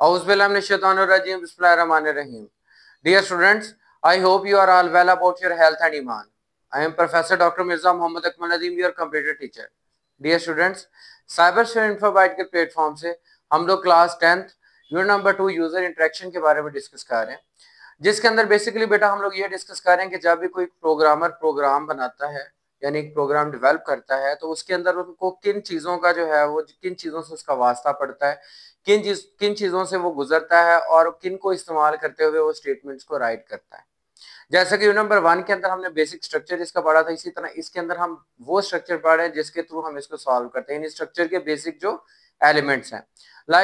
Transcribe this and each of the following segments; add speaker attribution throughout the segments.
Speaker 1: Auzubillahiminash-shaytanir-rajim. Bismillahir-rahmanir-rahim. Dear students, I hope you are all well about your health and iman. I am Professor Dr. Mirza Muhammad Akmal Nadeem, your computer teacher. Dear students, cyber infobyte के platform से हम लोग class 10th unit number 2 user interaction के बारे में discuss कर रहे हैं, जिसके अंदर बेसिकली बेटा हम लोग ये डिस्कस कर रहे हैं कि जब भी कोई प्रोग्रामर प्रोग्राम बनाता है यानी एक प्रोग्राम डेवलप करता है तो उसके अंदर उनको किन चीज़ों का जो है वो किन चीज़ों से उसका वास्ता पड़ता है, किन चीज़ों से वो गुजरता है और किन को इस्तेमाल करते हुए वो स्टेटमेंट्स को राइट करता है। जैसा कि यूनिट नंबर 1 के अंदर हमने बेसिक स्ट्रक्चर इसका पढ़ा था, इसी तरह इसके अंदर हम वो स्ट्रक्चर पढ़ रहे हैं जिसके थ्रू हम इसको सॉल्व करते हैं। इन स्ट्रक्चर के बेसिक जो एलिमेंट्स हैं,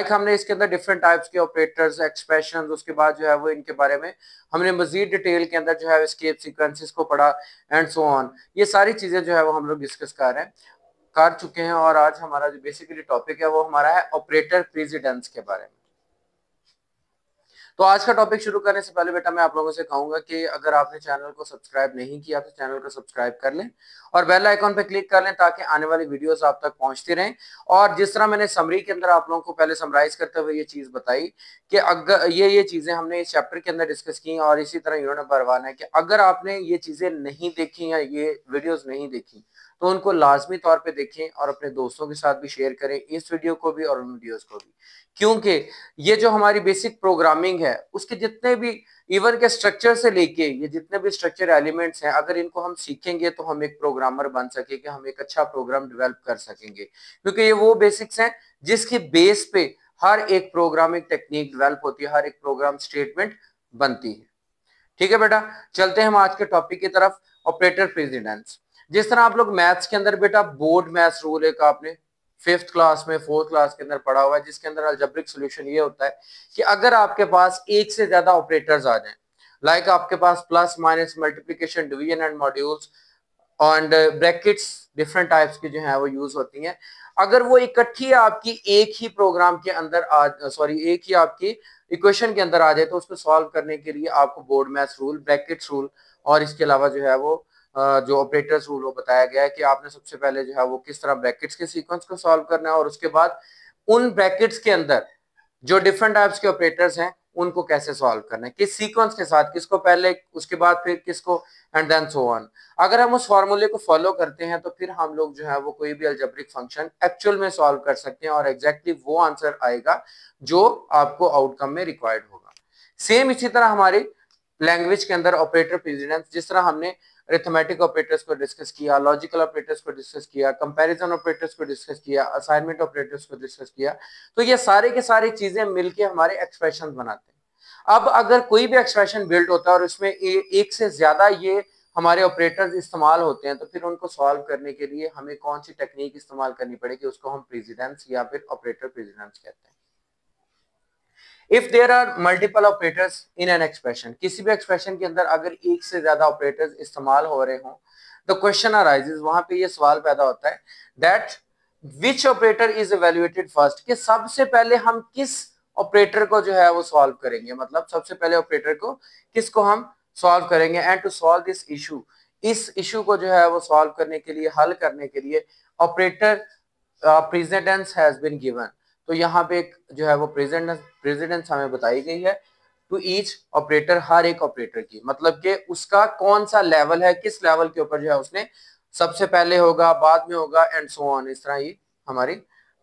Speaker 1: हमने इसके अंदर डिफरेंट टाइप्स के ऑपरेटर्स, एक्सप्रेशन, उसके बाद जो है वो इनके बारे में हमने मजीद डिटेल के अंदर जो है एस्केप सीक्वेंसेस को पढ़ा एंड सो ऑन। ये सारी चीजें जो है वो हम लोग डिस्कस कर चुके हैं और आज हमारा जो बेसिकली टॉपिक है वो हमारा है ऑपरेटर प्रेसिडेंस के बारे में। तो आज का टॉपिक शुरू करने से पहले बेटा मैं आप लोगों से कहूंगा कि अगर आपने चैनल को सब्सक्राइब नहीं किया तो चैनल को सब्सक्राइब कर लें और बेल आइकॉन पे क्लिक कर लें ताकि आने वाली वीडियोस आप तक पहुंचती रहें। और जिस तरह मैंने समरी के अंदर आप लोगों को पहले समराइज करते हुए ये चीज बताई कि अगर ये चीजें हमने इस चैप्टर के अंदर डिस्कस की और इसी तरह यूनिट नंबर 1 है कि अगर आपने ये चीजें नहीं देखी या ये वीडियोज नहीं देखी तो उनको लाजमी तौर पे देखें और अपने दोस्तों के साथ भी शेयर करें इस वीडियो को भी और उन वीडियोस को भी, क्योंकि ये जो हमारी बेसिक प्रोग्रामिंग है उसके जितने भी इवन के स्ट्रक्चर से लेके ये जितने भी स्ट्रक्चर एलिमेंट्स हैं, अगर इनको हम सीखेंगे तो हम एक प्रोग्रामर बन सकेंगे, हम एक अच्छा प्रोग्राम डेवलप कर सकेंगे, क्योंकि ये वो बेसिक्स हैं जिसकी बेस पे हर एक प्रोग्रामिंग टेक्निक डेवलप होती है, हर एक प्रोग्राम स्टेटमेंट बनती है। ठीक है बेटा, चलते हैं हम आज के टॉपिक की तरफ, ऑपरेटर प्रेसिडेंस। जिस तरह आप लोग मैथ्स के अंदर बेटा बोर्ड मैथ्स रूल एक आपने 5th क्लास में 4th क्लास के अंदर पढ़ा हुआ है, जिसके अंदर अलजेब्रिक सॉल्यूशन ये होता है कि अगर आपके पास एक से ज्यादा ऑपरेटर्स आ जाएं, लाइक आपके पास plus minus multiplication division and modules and brackets different types की जो है वो यूज होती हैं, अगर वो इकट्ठी आपकी एक ही प्रोग्राम के अंदर एक ही आपकी इक्वेशन के अंदर आ जाए तो उसको सॉल्व करने के लिए आपको board maths rule, brackets rule और इसके अलावा जो है वो जो ऑपरेटर्स रूल वो बताया गया है कि आपने सबसे पहले जो है वो किस तरह ब्रैकेट्स के सीक्वेंस को सॉल्व करना है और उसके बाद उन ब्रैकेट्स के अंदर जो डिफरेंट टाइप्स के ऑपरेटर्स हैं उनको कैसे सॉल्व करना है, किस सीक्वेंस के साथ, किसको पहले उसके बाद फिर किसको एंड देन सो ऑन। अगर हम उस फॉर्मूले को फॉलो करते हैं तो फिर हम लोग जो है वो कोई भी अलजेब्रिक फंक्शन एक्चुअल में सॉल्व कर सकते हैं और एग्जैक्टली वो आंसर आएगा जो आपको आउटकम में रिक्वायर्ड होगा। सेम इसी तरह हमारी लैंग्वेज के अंदर ऑपरेटर प्रेसिडेंस, जिस तरह हमने अरिथमेटिक ऑपरेटर्स को डिस्कस किया, लॉजिकल ऑपरेटर्स को डिस्कस किया, कंपैरिजन ऑपरेटर्स को डिस्कस किया, असाइनमेंट ऑपरेटर्स को डिस्कस किया, तो ये सारे के सारी चीजें मिलके हमारे एक्सप्रेशन बनाते हैं। अब अगर कोई भी एक्सप्रेशन बिल्ड होता है और उसमें एक से ज्यादा ये हमारे ऑपरेटर्स इस्तेमाल होते हैं तो फिर उनको सॉल्व करने के लिए हमें कौन सी टेक्निक इस्तेमाल करनी पड़ेगी, उसको हम प्रेसिडेंस या फिर ऑपरेटर प्रेसिडेंस कहते हैं। If there are multiple operators in an expression, किसी भी एक्सप्रेशन के अंदर अगर एक से ज्यादा ऑपरेटर्स इस्तेमाल हो रहे हों तो क्वेश्चन अराइजेस, वहां पे ये सवाल पैदा होता है that which operator is evaluated first, कि सबसे पहले हम किस ऑपरेटर को जो है वो सॉल्व करेंगे, मतलब सबसे पहले ऑपरेटर को किसको हम सॉल्व करेंगे। And to solve this issue, इस इशू को जो है वो सॉल्व करने के लिए, हल करने के लिए operator precedence has been given. तो यहाँ पे एक जो है वो प्रेसिडेंस हमें बताई गई है टू ईच ऑपरेटर, हर एक ऑपरेटर की, मतलब कि उसका कौन सा लेवल है, किस लेवल के ऊपर जो है उसने सबसे पहले होगा, बाद में होगा एंड सो ऑन। इस तरह ही हमारी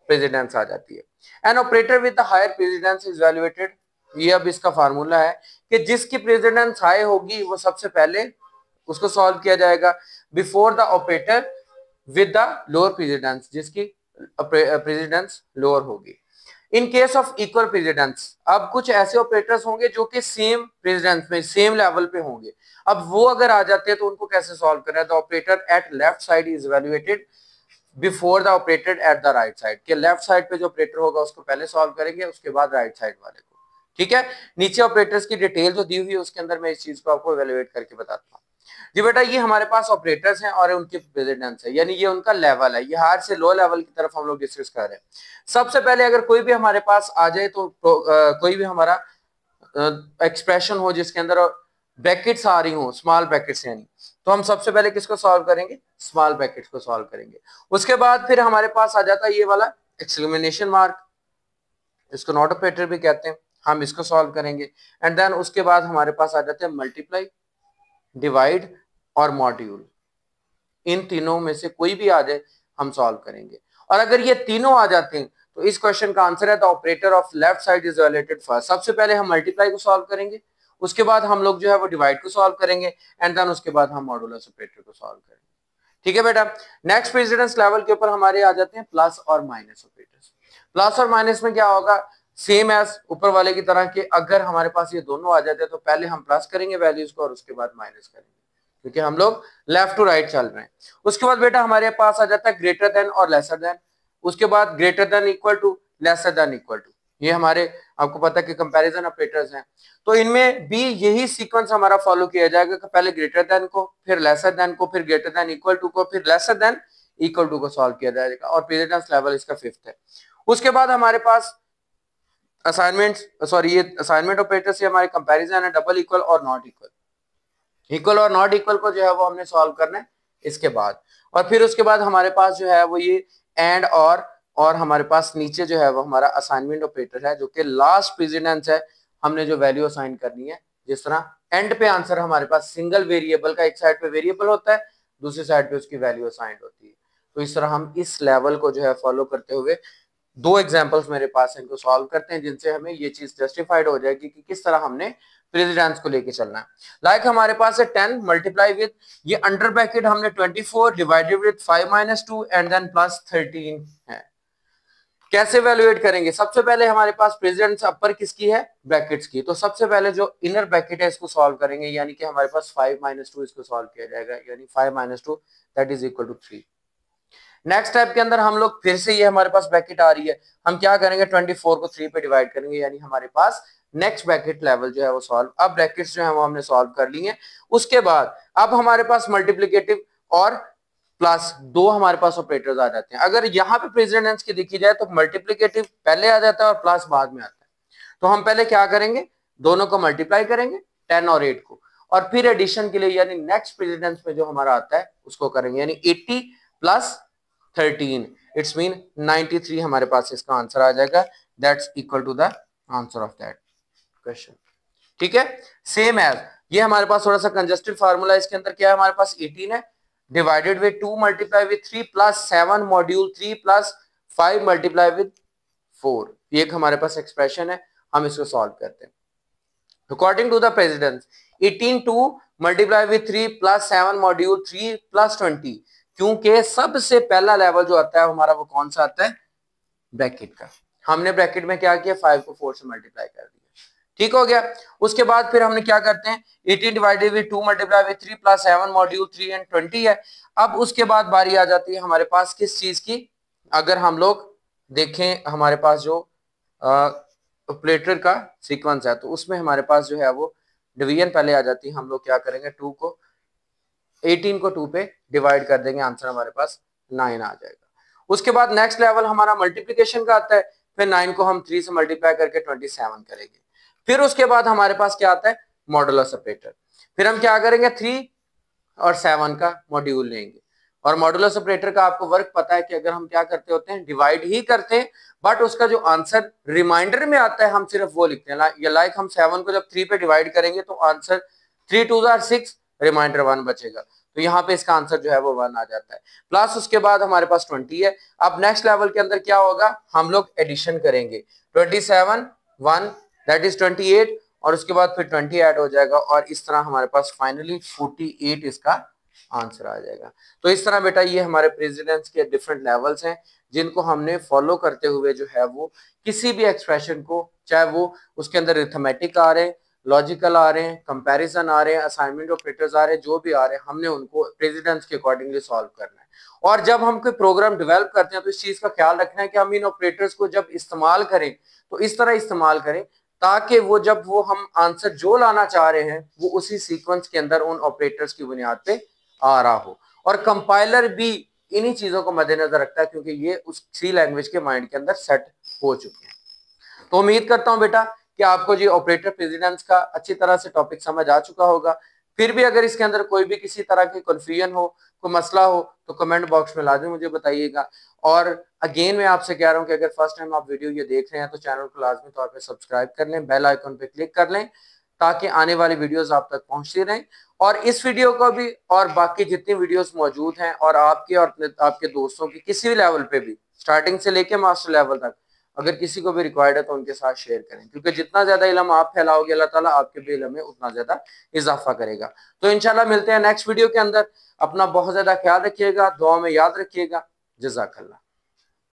Speaker 1: प्रेसिडेंस आ जाती है। An operator with the higher precedence is evaluated, ये अब इसका फार्मूला है कि जिसकी प्रेसिडेंस हाई होगी वो सबसे पहले उसको सॉल्व किया जाएगा before the operator with the lower precedence, जिसकी प्रेसिडेंस लोअर होगी। In case of equal precedence, अब कुछ ऐसे ऑपरेटर्स होंगे जो कि सेम प्रेसिडेंस में सेम लेवल पे होंगे, अब वो अगर आ जाते हैं तो उनको कैसे सॉल्व करना है। The operator at left side is evaluated before the operator at the right side, के लेफ्ट साइड पे जो ऑपरेटर होगा उसको पहले सॉल्व करेंगे, उसके बाद राइट साइड वाले को। ठीक है, नीचे ऑपरेटर्स की डिटेल जो दी हुई है उसके अंदर मैं इस चीज को आपको इवैल्यूएट करके बताता हूँ। जी बेटा, ये हमारे पास ऑपरेटर्स हैं और उनकी प्रेसिडेंस है, यानी ये उनका लेवल है, ये हायर से लो लेवल की तरफ हम लोग डिस्कस कर रहे हैं। सबसे पहले अगर कोई भी हमारे पास आ जाए तो कोई भी हमारा एक्सप्रेशन हो जिसके अंदर ब्रैकेट्स आ रही हो, स्मॉल ब्रैकेट्स यानी, तो हम सबसे पहले किसको सॉल्व करेंगे, स्मॉल ब्रैकेट्स को सॉल्व करेंगे। उसके बाद फिर हमारे पास आ जाता है ये वाला एक्सक्लेमेशन मार्क, इसको नॉट ऑपरेटर भी कहते हैं। हम इसको सॉल्व करेंगे। एंड देन उसके बाद हमारे पास आ जाते हैं मल्टीप्लाई, डिवाइड और मॉड्यूल। इन तीनों में से कोई भी आ जाए हम सॉल्व करेंगे। और अगर ये तीनों आ जाते हैं तो इस क्वेश्चन का आंसर है the operator of left side is evaluated first. सबसे पहले हम मल्टीप्लाई को सॉल्व करेंगे, उसके बाद हम लोग जो है वो डिवाइड को सॉल्व करेंगे, एंड देन उसके बाद हम मॉडुलस ऑपरेटर को सॉल्व करेंगे। ठीक है बेटा। नेक्स्ट प्रेसिडेंस लेवल के ऊपर हमारे आ जाते हैं प्लस और माइनस ऑपरेटर्स। प्लस और माइनस में क्या होगा, सेम एज ऊपर वाले की तरह के अगर हमारे पास ये दोनों आ जाते हैं तो पहले हम प्लस करेंगे वैल्यूज को और उसके बाद माइनस करेंगे, क्योंकि हम लोग लेफ्ट टू राइट चल रहे हैं। उसके बाद बेटा हमारे पास आ जाता है ग्रेटर देन और लेसर देन, उसके बाद greater than equal to, lesser than equal to. ये हमारे आपको पता है कि कंपैरिजन ऑपरेटर्स हैं। तो इनमें भी यही सीक्वेंस हमारा फॉलो किया जाएगा कि पहले ग्रेटर देन को, फिर लेसर देन को, फिर ग्रेटर देन इक्वल टू को, फिर लेसर देन इक्वल टू को सॉल्व किया जाएगा। और प्रेसिडेंस लेवल इसका 5th है। उसके बाद हमारे पास ये असाइनमेंट ऑपरेटर से हमारे कंपैरिजन है डबल इक्वल और नॉट इक्वल। इक्वल और नॉट इक्वल को जो है वो हमने सॉल्व करना है इसके बाद। और फिर उसके बाद हमारे पास जो है वो ये एंड और हमारे पास नीचे जो है वो हमारा असाइनमेंट ऑपरेटर है, जो कि लास्ट प्रेसिडेंस है। हमने जो वैल्यू असाइन करनी है, जिस तरह एंड पे आंसर हमारे पास सिंगल वेरिएबल का एक साइड पे वेरिएबल होता है, दूसरी साइड पे उसकी वैल्यू असाइन होती है। तो इस तरह हम इस लेवल को जो है फॉलो करते हुए 2 एग्जांपल्स मेरे पास है, इनको सॉल्व करते हैं, जिनसे हमें ये चीज जस्टिफाइड हो जाएगी कि किस तरह हमने प्रेसिडेंस को लेके चलना है। लाइक हमारे पास है 10 मल्टीप्लाई विद, ये अंडर ब्रैकेट हमने 24 divided with 5 - 2 and then plus 13 है। कैसे वैल्यूएट करेंगे, सबसे पहले हमारे पास प्रेसिडेंस अपर किसकी है, ब्रैकेट्स की। तो सबसे पहले जो इनर ब्रैकेट है इसको सॉल्व करेंगे, यानी कि हमारे पास 5 - 2 इसको सॉल्व किया जाएगा, यानी 5 - 2 that is equal to 3। Next step के अंदर हम लोग फिर से ये हमारे पास ब्रैकेट आ रही है, हम क्या करेंगे 24 को 3 पे डिवाइड करेंगे, यानी हमारे पास नेक्स्ट ब्रैकेट लेवल जो है वो सॉल्व। अब ब्रैकेट्स जो है वो हमने सॉल्व कर ली है। उसके बाद अब हमारे पास मल्टीप्लिकेटिव और प्लस 2 हमारे पास ऑपरेटर्स आ जाते हैं। अगर यहाँ पे प्रेसिडेंस की देखी जाए तो मल्टीप्लिकेटिव पहले आ जाता है और प्लस बाद में आता है। तो हम पहले क्या करेंगे, दोनों को मल्टीप्लाई करेंगे 10 और 8 को, और फिर एडिशन के लिए यानी नेक्स्ट प्रेसिडेंस में जो हमारा आता है उसको करेंगे, यानी 80 प्लस 13 इट्स मीन 93 हमारे पास इसका आंसर आ जाएगा। That's equal to the answer of that question. ठीक है, सेम एज ये हमारे पास थोड़ा सा कंजस्टेड फार्मूला, इसके अंदर क्या है हमारे पास 18 है divided with 2 multiply with 3 plus 7 module 3 plus 5 multiply with 4। ये एक हमारे पास एक्सप्रेशन है, हम इसको सॉल्व करते हैं। According to the precedence 18 2 multiply with 3 plus 7 module 3 plus 20, क्योंकि सबसे पहला लेवल जो आता है हमारा वो कौन सा आता है, ब्रैकेट का। हमने ब्रैकेट में क्या किया, 5 को 4 से मल्टीप्लाई कर दिया। ठीक हो गया। उसके बाद फिर हमने क्या करते हैं 18 divided with 2 multiply with 3 plus 7 module 3 and 20 है। अब उसके बाद बारी आ जाती है हमारे पास किस चीज की, अगर हम लोग देखें हमारे पास जो ऑपरेटर का सीक्वेंस है तो उसमें हमारे पास जो है वो डिवीजन पहले आ जाती है। हम लोग क्या करेंगे 18 को 2 पे डिवाइड कर देंगे, आंसर हमारे पास 9 आ जाएगा। उसके बाद नेक्स्ट लेवल हमारा मल्टीप्लिकेशन का आता है, फिर 9 को हम 3 से मल्टीप्लाई करके 27 करेंगे। फिर उसके बाद हमारे पास क्या आता है मॉडुलस ऑपरेटर, फिर हम क्या करेंगे 3 और 7 का मॉड्यूल लेंगे। और मॉडुलस ऑपरेटर का आपको वर्क पता है कि अगर हम क्या करते होते हैं डिवाइड ही करते हैं, बट उसका जो आंसर रिमाइंडर में आता है हम सिर्फ वो लिखते हैं। लाइक हम 7 को जब 3 पे डिवाइड करेंगे तो आंसर 3 2 6 रिमाइंडर 1 बचेगा, तो यहाँ पे इसका आंसर जो है वो 1 आ जाता है। प्लस उसके बाद हमारे पास 20 है। अब नेक्स्ट लेवल के अंदर क्या होगा, हम लोग एडिशन करेंगे 27 1 दैट इज 28 और उसके बाद फिर 20 ऐड हो जाएगा और इस तरह हमारे पास फाइनली 48 इसका आंसर आ जाएगा। तो इस तरह बेटा ये हमारे प्रेसिडेंस के डिफरेंट लेवल्स हैं जिनको हमने फॉलो करते हुए जो है वो किसी भी एक्सप्रेशन को, चाहे वो उसके अंदर अरिथमेटिक आ रहे हैं, लॉजिकल आ रहे हैं, कंपैरिजन आ रहे हैं, असाइनमेंट ऑपरेटर्स आ रहे हैं, जो भी आ रहे हैं हमने उनको प्रेसिडेंस के अकॉर्डिंगली सॉल्व करना है। और जब हम कोई प्रोग्राम डेवलप करते हैं तो इस चीज का ख्याल रखना है कि हम इन ऑपरेटर्स को जब इस्तेमाल करें तो इस तरह इस्तेमाल करें ताकि वो जब वो हम आंसर जो लाना चाह रहे हैं वो उसी सीक्वेंस के अंदर उन ऑपरेटर्स की बुनियाद पे आ रहा हो। और कंपाइलर भी इन्हीं चीजों को मद्देनजर रखता है क्योंकि ये उस सी लैंग्वेज के माइंड के अंदर सेट हो चुके हैं। तो उम्मीद करता हूं बेटा कि आपको ये ऑपरेटर प्रेसिडेंस का अच्छी तरह से टॉपिक समझ आ चुका होगा। फिर भी अगर इसके अंदर कोई भी किसी तरह की कन्फ्यूजन हो, कोई मसला हो, तो कमेंट बॉक्स में लाजमी मुझे बताइएगा। और अगेन मैं आपसे कह रहा हूं कि अगर फर्स्ट टाइम आप वीडियो ये देख रहे हैं तो चैनल को लाजमी तौर पे सब्सक्राइब कर लें, बेल आइकन पे क्लिक कर लें, ताकि आने वाली वीडियोस आप तक पहुंचती रहें। और इस वीडियो को भी और बाकी जितनी वीडियोस मौजूद हैं और आपके दोस्तों की किसी भी लेवल पे भी, स्टार्टिंग से लेके मास्टर लेवल तक, अगर किसी को भी रिक्वायर्ड है तो उनके साथ शेयर करें, क्योंकि जितना ज्यादा इल्म आप फैलाओगे अल्लाह ताला आपके भी इल्म में उतना ज्यादा इजाफा करेगा। तो इंशाल्लाह मिलते हैं नेक्स्ट वीडियो के अंदर। अपना बहुत ज्यादा ख्याल रखिएगा, दुआ में याद रखिएगा। जज़ाकल्लाह।